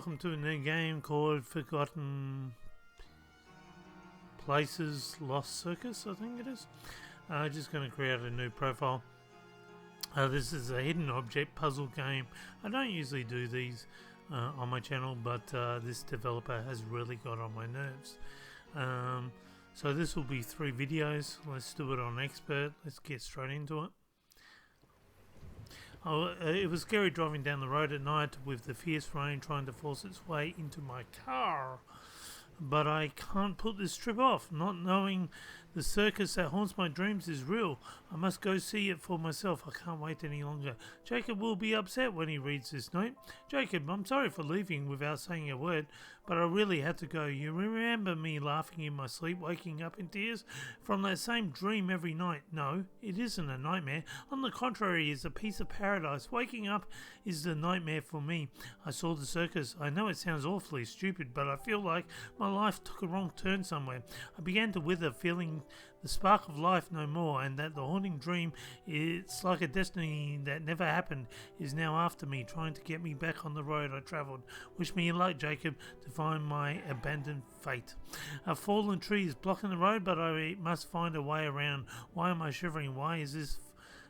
welcome to a new game called Forgotten Places Lost Circus, I think it is. Just going to create a new profile. This is a hidden object puzzle game. I don't usually do these on my channel, but this developer has really got on my nerves. So this will be 3 videos. Let's do it on expert. Let's get straight into it. It was scary driving down the road at night with the fierce rain trying to force its way into my car. But I can't put this trip off, not knowing the circus that haunts my dreams is real. I must go see it for myself. I can't wait any longer. Jacob will be upset when he reads this note. Jacob, I'm sorry for leaving without saying a word, but I really had to go. You remember me laughing in my sleep, waking up in tears from that same dream every night? No, it isn't a nightmare. On the contrary, it's a piece of paradise. Waking up is the nightmare for me. I saw the circus. I know it sounds awfully stupid, but I feel like my life took a wrong turn somewhere. I began to wither, feeling the spark of life no more, and that the haunting dream, it's like a destiny that never happened, is now after me, trying to get me back on the road I travelled. Wish me luck, Jacob, to find my abandoned fate. A fallen tree is blocking the road, but I must find a way around. Why am I shivering? Why is this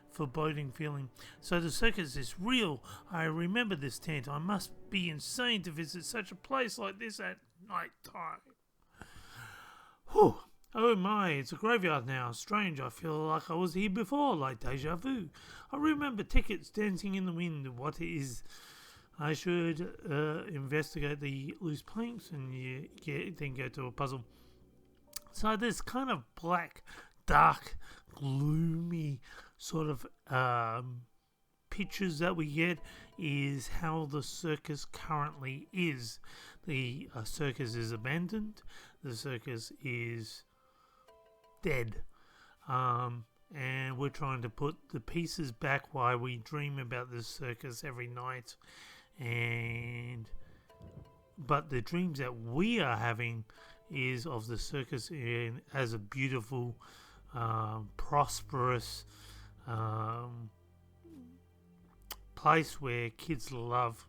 foreboding feeling? So the circus is real. I remember this tent. I must be insane to visit such a place like this at night time. Whew. Oh my, it's a graveyard now. Strange, I feel like I was here before, like deja vu. I remember tickets dancing in the wind. What is? I should investigate the loose planks and then go to a puzzle. So this kind of black, dark, gloomy sort of pictures that we get is how the circus currently is. The circus is abandoned. The circus is dead, and we're trying to put the pieces back while we dream about this circus every night, but the dreams that we are having is of the circus as a beautiful, prosperous place where kids love.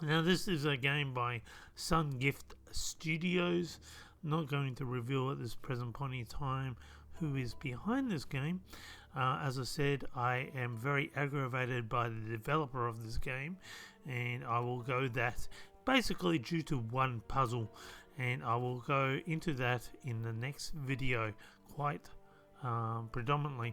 Now this is a game by Sun Gift Studios. Not going to reveal at this present point in time who is behind this game. As I said, I am very aggravated by the developer of this game, and I will go that basically due to one puzzle, and I will go into that in the next video quite predominantly.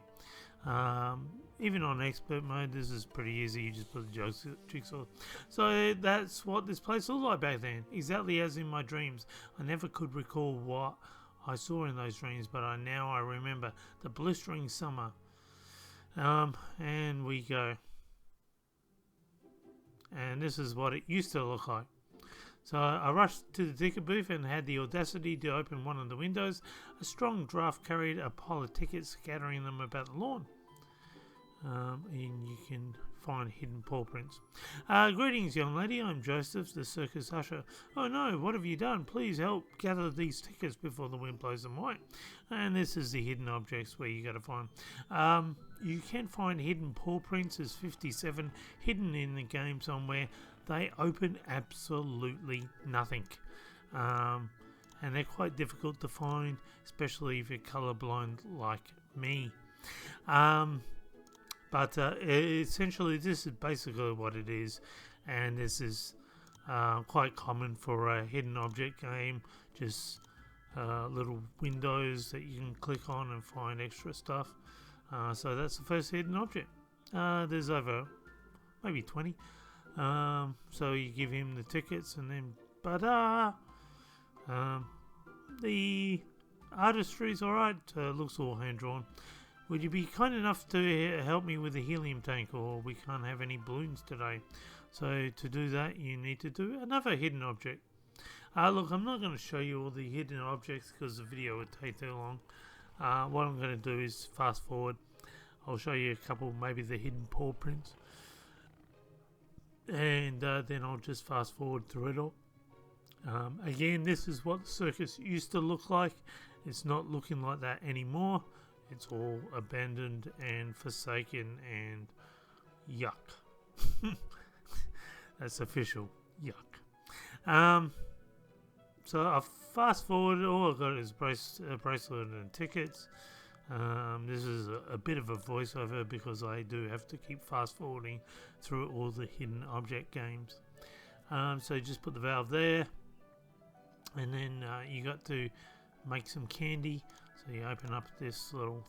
Even on expert mode, this is pretty easy. You just put the jigsaw. So that's what this place looked like back then, exactly as in my dreams. I never could recall what I saw in those dreams, but now I remember the blistering summer. And we go. And this is what it used to look like. So I rushed to the ticket booth and had the audacity to open one of the windows. A strong draft carried a pile of tickets, scattering them about the lawn. And you can find hidden paw prints. Greetings, young lady. I'm Joseph, the circus usher. Oh no, what have you done? Please help gather these tickets before the wind blows them away. And this is the hidden objects where you got to find. You can find hidden paw prints. There's 57 hidden in the game somewhere. They open absolutely nothing. And they're quite difficult to find, especially if you're colorblind like me. But essentially this is basically what it is, and this is quite common for a hidden object game, just little windows that you can click on and find extra stuff. So that's the first hidden object. There's over maybe 20. So you give him the tickets and then the artistry's alright, looks all hand-drawn. Would you be kind enough to help me with the helium tank, or we can't have any balloons today? So to do that you need to do another hidden object. Look, I'm not going to show you all the hidden objects because the video would take too long. What I'm going to do is fast forward. I'll show you a couple, maybe the hidden paw prints, and then I'll just fast forward through it all. Again, this is what the circus used to look like. It's not looking like that anymore. It's all abandoned and forsaken and yuck. That's official. Yuck. So I fast forward. All I got is bracelet and tickets. This is a bit of a voiceover because I do have to keep fast forwarding through all the hidden object games. So just put the valve there, and then you got to make some candy. So you open up this little,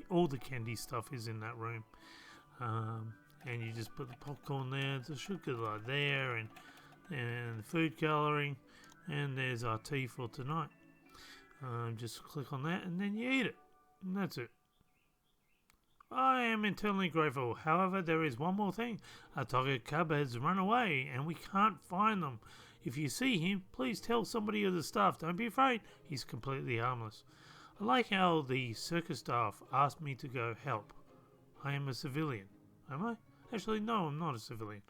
all the candy stuff is in that room, and you just put the popcorn there, the sugar light there, and the food colouring, and there's our tea for tonight. Just click on that, and then you eat it, and that's it. I am eternally grateful. However, there is one more thing. Our target cub has run away, and we can't find them. If you see him, please tell somebody of the staff. Don't be afraid. He's completely harmless. I like how the circus staff asked me to go help. I am a civilian. Am I? Actually, no, I'm not a civilian.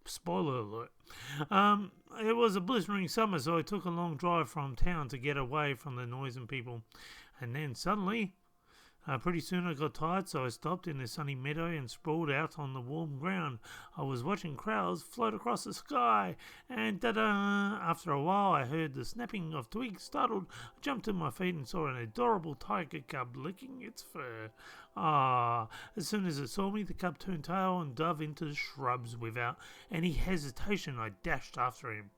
Spoiler alert. It was a blistering summer, so I took a long drive from town to get away from the noise and people. And then suddenly, pretty soon I got tired, so I stopped in a sunny meadow and sprawled out on the warm ground. I was watching crowds float across the sky, and ta-da! After a while, I heard the snapping of twigs. Startled, I jumped to my feet and saw an adorable tiger cub licking its fur. As soon as it saw me, the cub turned tail and dove into the shrubs. Without any hesitation, I dashed after him.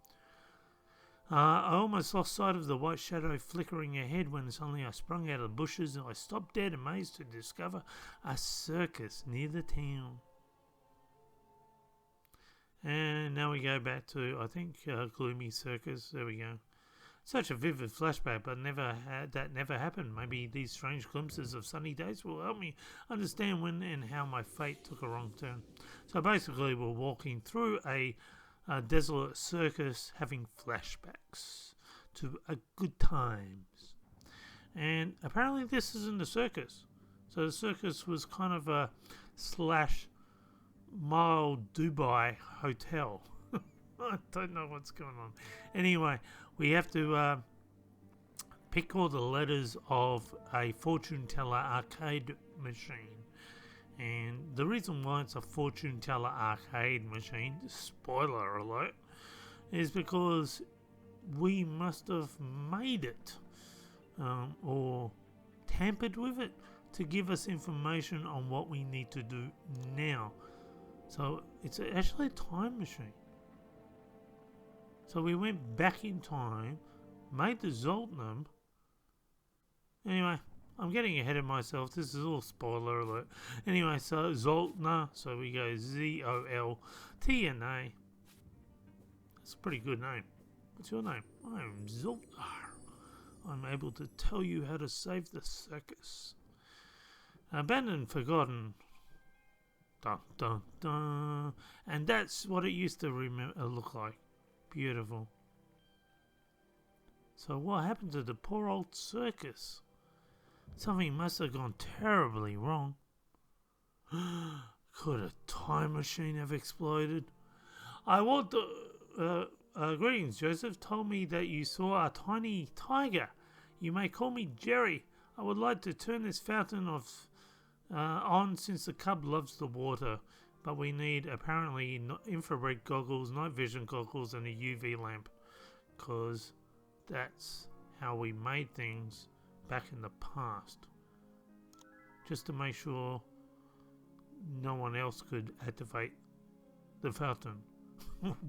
I almost lost sight of the white shadow flickering ahead when suddenly I sprung out of the bushes and I stopped dead, amazed to discover a circus near the town. And now we go back to, I think, Gloomy Circus. There we go. Such a vivid flashback, but that never happened. Maybe these strange glimpses of sunny days will help me understand when and how my fate took a wrong turn. So basically, we're walking through a desolate circus, having flashbacks to good times. And apparently this isn't a circus. So the circus was kind of a / mild Dubai hotel. I don't know what's going on. Anyway, we have to pick all the letters of a fortune teller arcade machine. And the reason why it's a fortune teller arcade machine, spoiler alert, is because we must have made it or tampered with it to give us information on what we need to do now. So it's actually a time machine. So we went back in time, made the Zoltnum. Anyway, I'm getting ahead of myself. This is all spoiler alert. Anyway, so Zoltna. So we go Zoltna. That's a pretty good name. What's your name? I am Zoltnar. I'm able to tell you how to save the circus. Abandoned, forgotten. Dun, dun, dun. And that's what it used to look like. Beautiful. So what happened to the poor old circus? Something must have gone terribly wrong. Could a time machine have exploded? I want the... greetings, Joseph. Told me that you saw a tiny tiger. You may call me Jerry. I would like to turn this fountain on since the cub loves the water. But we need apparently infrared goggles, night vision goggles, and a UV lamp. Because that's how we made things back in the past, just to make sure no one else could activate the fountain.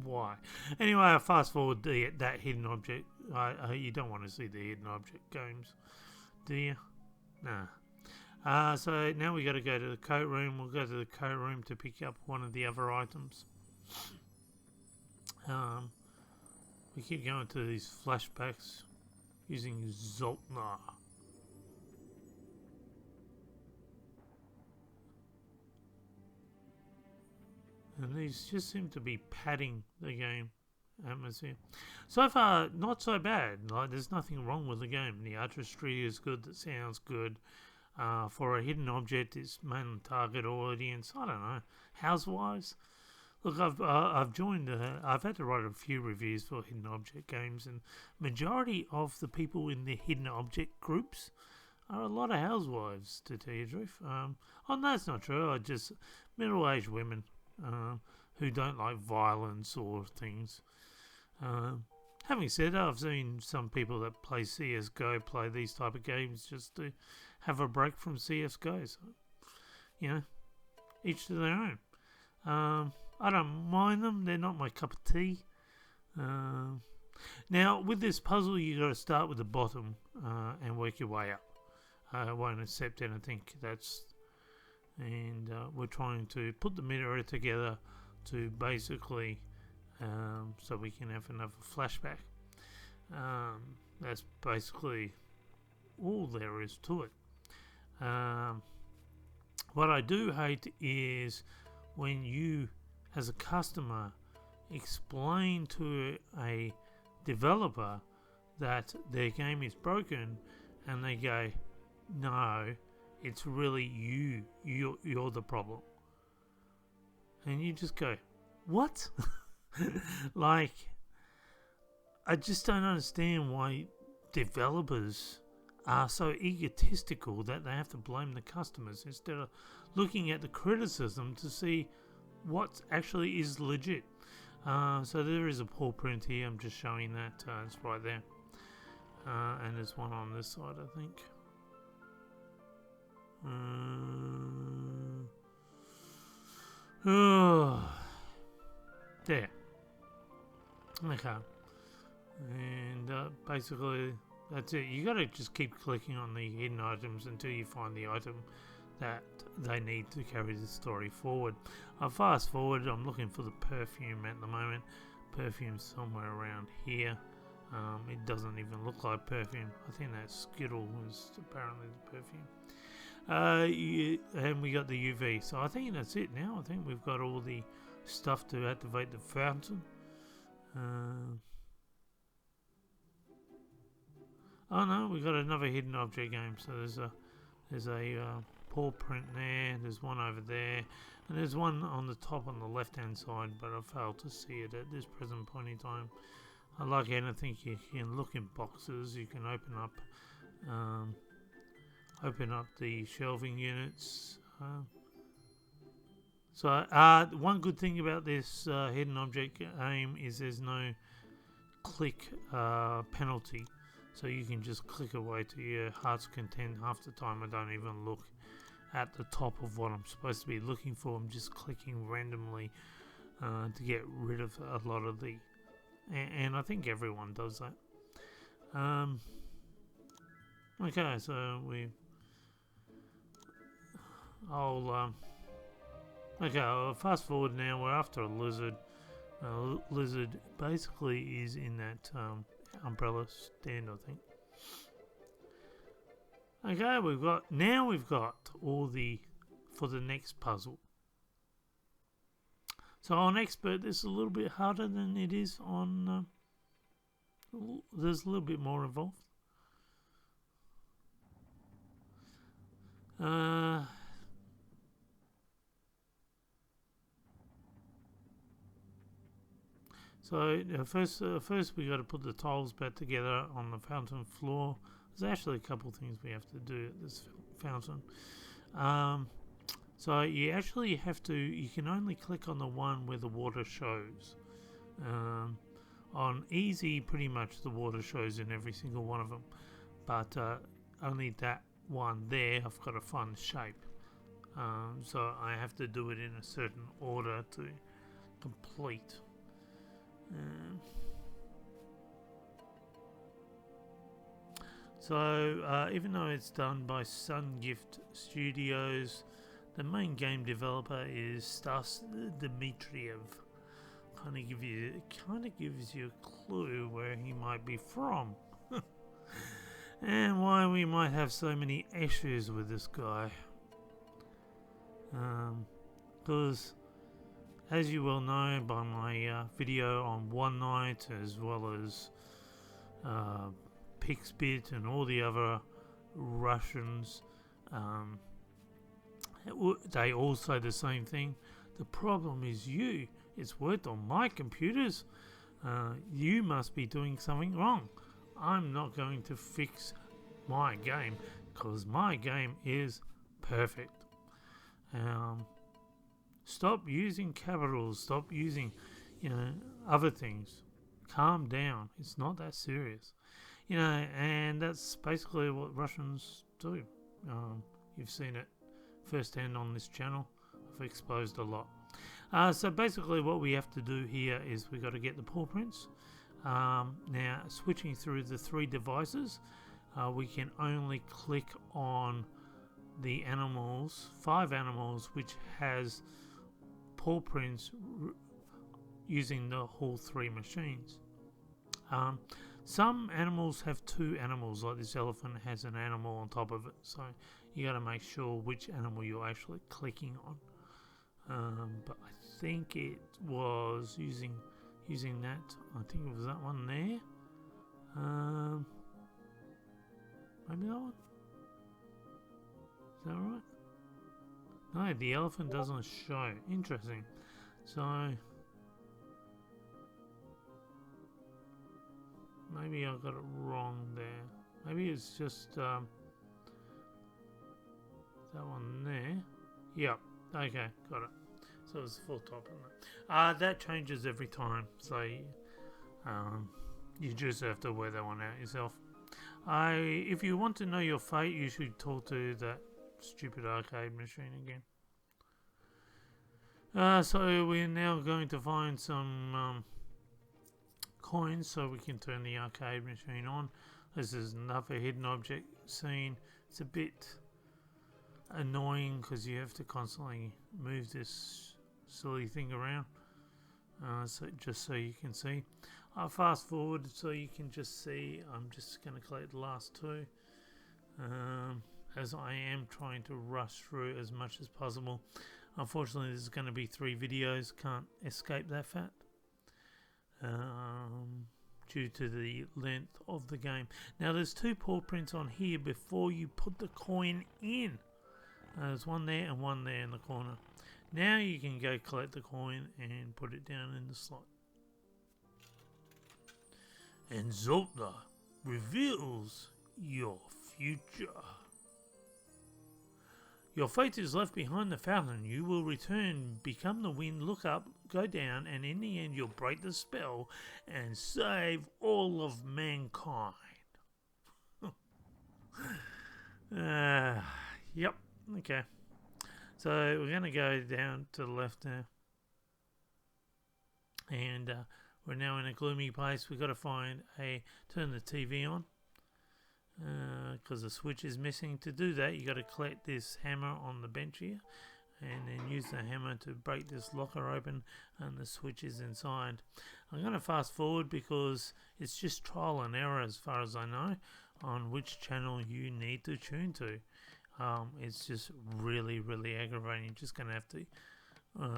Why? Anyway, I fast forward that hidden object. You don't want to see the hidden object games, do you? Nah. So now we got to go to the coat room. We'll go to the coat room to pick up one of the other items. We keep going to these flashbacks using Zoltnar. And these just seem to be padding the game atmosphere. So far, not so bad. Like, there's nothing wrong with the game. The artistry is good. The sound's good. For a hidden object, it's mainly target audience. I don't know. Housewives. Look, I've joined. I've had to write a few reviews for hidden object games, and majority of the people in the hidden object groups are a lot of housewives, to tell you the truth. Oh, no, that's not true. Just middle-aged women who don't like violence or things. Having said that, I've seen some people that play CSGO play these type of games just to have a break from CSGO. So, you know, each to their own. I don't mind them. They're not my cup of tea. Now, with this puzzle, you got to start with the bottom and work your way up. I won't accept anything. We're trying to put the mirror together to basically so we can have another flashback. That's basically all there is to it. What I do hate is when you, as a customer, explain to a developer that their game is broken and they go, no, it's really you're the problem. And you just go, what? Like, I just don't understand why developers are so egotistical that they have to blame the customers instead of looking at the criticism to see what actually is legit. So there is a paw print here. I'm just showing that. It's right there. And there's one on this side, I think. There. Okay. And basically, that's it. You gotta just keep clicking on the hidden items until you find the item that they need to carry the story forward. I'll fast forward. I'm looking for the perfume at the moment. Perfume's somewhere around here. It doesn't even look like perfume. I think that Skittle was apparently the perfume. And we got the UV. So I think that's it now. I think we've got all the stuff to activate the fountain. Oh no, we got another hidden object game. So there's a paw print there. There's one over there, and there's one on the top on the left-hand side. But I failed to see it at this present point in time. Like anything, you can look in boxes. You can open up the shelving units. So one good thing about this hidden object game is there's no click penalty. So you can just click away to your heart's content. Half the time I don't even look at the top of what I'm supposed to be looking for. I'm just clicking randomly to get rid of a lot of the... And I think everyone does that. Okay, so I'll fast forward now. We're after a lizard. Lizard basically is in that umbrella stand, I think. Okay, we've got all for the next puzzle. So on expert, this is a little bit harder than it is on. There's a little bit more involved. So first we got to put the tiles back together on the fountain floor. There's actually a couple of things we have to do at this fountain. So you actually have to. You can only click on the one where the water shows. On easy, pretty much the water shows in every single one of them, but only that one there. I've got to find the shape. So I have to do it in a certain order to complete. So even though it's done by Sun Gift Studios, the main game developer is Stas Dmitriev. Kind of gives you a clue where he might be from, and why we might have so many issues with this guy. Because, as you well know by my video on One Night, as well as Pixbit and all the other Russians, they all say the same thing. The problem is you. It's worked on my computers. You must be doing something wrong. I'm not going to fix my game because my game is perfect. Stop using capitals. Stop using, other things. Calm down. It's not that serious. And that's basically what Russians do. You've seen it firsthand on this channel. I've exposed a lot. So basically what we have to do here is we've got to get the paw prints. Now, switching through the 3 devices, we can only click on the animals, 5 animals, which has paw prints using the whole 3 machines. Some animals have 2 animals, like this elephant has an animal on top of it, so you got to make sure which animal you're actually clicking on. But I think it was using that. I think it was that one there. Maybe that one. Is that right? No, the elephant doesn't show. Interesting. So maybe I got it wrong there. Maybe it's just that one there. Yep. Okay, got it. So it's full top on that. That changes every time. So you just have to wear that one out yourself. If you want to know your fate, you should talk to that stupid arcade machine again. So we're now going to find some coins so we can turn the arcade machine on. This is another hidden object scene. It's a bit annoying because you have to constantly move this silly thing around. So just so you can see. I'll fast forward so you can just see. I'm just going to collect the last 2. As I am trying to rush through as much as possible. Unfortunately, there's going to be 3 videos. Can't escape that fact. Due to the length of the game. Now there's 2 paw prints on here before you put the coin in. There's one there and one there in the corner. Now you can go collect the coin and put it down in the slot. And Zolta reveals your future. Your fate is left behind the fountain. You will return, become the wind, look up, go down, and in the end you'll break the spell and save all of mankind. Yep, okay. So we're going to go down to the left now. And we're now in a gloomy place. We've got to turn the TV on. Because the switch is missing. To do that, you got to collect this hammer on the bench here, and then use the hammer to break this locker open, and the switch is inside. I'm going to fast forward because it's just trial and error as far as I know on which channel you need to tune to. It's just really aggravating. You're just going to have to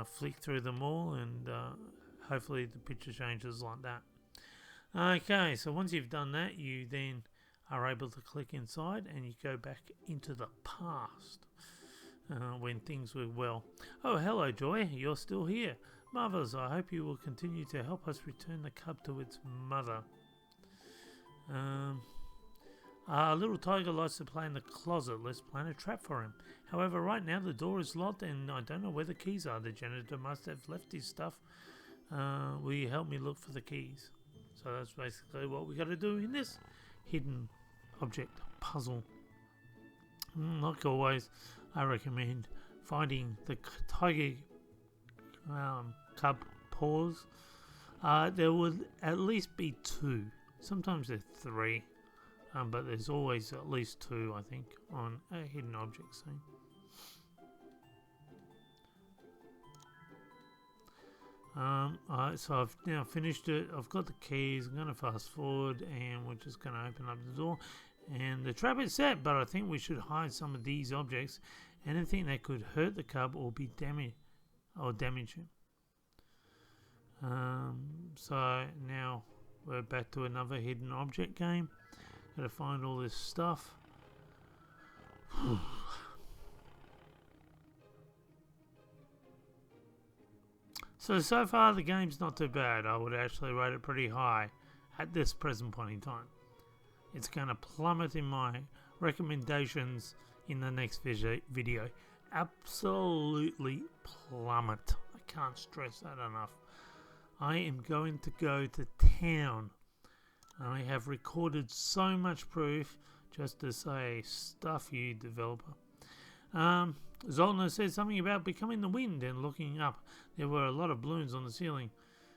flick through them all, and hopefully the picture changes like that. Okay, so once you've done that, you then are able to click inside and you go back into the past when things were well. Oh, hello Joy, you're still here. Marvellous, I hope you will continue to help us return the cub to its mother. Our little tiger likes to play in the closet. Let's plan a trap for him. However, right now the door is locked and I don't know where the keys are. The janitor must have left his stuff. Will you help me look for the keys? So that's basically what we got to do in this hidden object puzzle. Like always, I recommend finding the tiger cub paws. There would at least be 2. Sometimes there's 3, but there's always at least 2, I think, on a hidden object scene. So I've now finished it. I've got the keys. I'm going to fast forward and we're just going to open up the door. And the trap is set, but I think we should hide some of these objects. Anything that could hurt the cub or be damage him. So now we're back to another hidden object game. Got to find all this stuff. So far the game's not too bad. I would actually rate it pretty high at this present point in time. It's going to plummet in my recommendations in the next video. absolutely plummet. I can't stress that enough. I am going to go to town. I have recorded so much proof just to say, stuff you, developer. Zoltner said something about becoming the wind and looking up. There were a lot of balloons on the ceiling.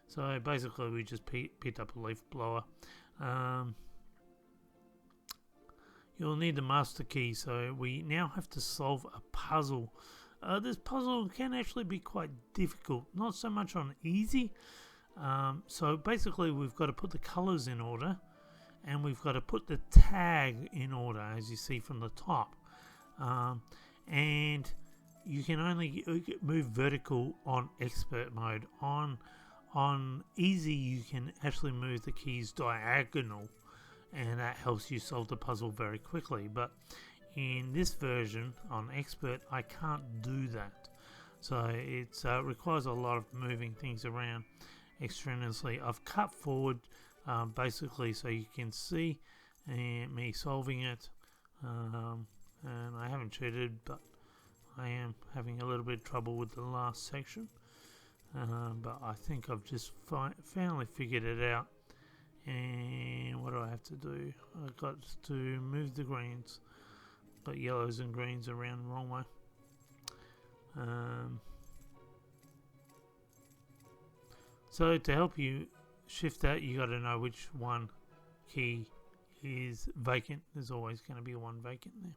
So basically we just picked up a leaf blower. You'll need the master key, so we now have to solve a puzzle. This puzzle can actually be quite difficult, not so much on easy. So basically we've got to put the colours in order, and we've got to put the tag in order, as you see from the top. And you can only move vertical on expert mode. On easy you can actually move the keys diagonal, and that helps you solve the puzzle very quickly. But in this version on expert I can't do that, so it requires a lot of moving things around extraneously. I've cut forward basically so you can see me solving it, and I haven't cheated, but I am having a little bit of trouble with the last section, but I think I've just finally figured it out. And what do I have to do? I've got to move the greens, got yellows and greens around the wrong way. So to help you shift that, you got to know which one key is vacant. There's always going to be one vacant there.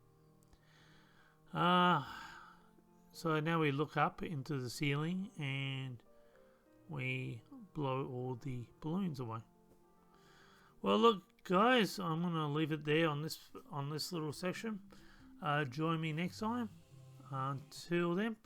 So now we look up into the ceiling and we blow all the balloons away. Well, look, guys, I'm going to leave it there on this little section. Join me next time. Until then, bye.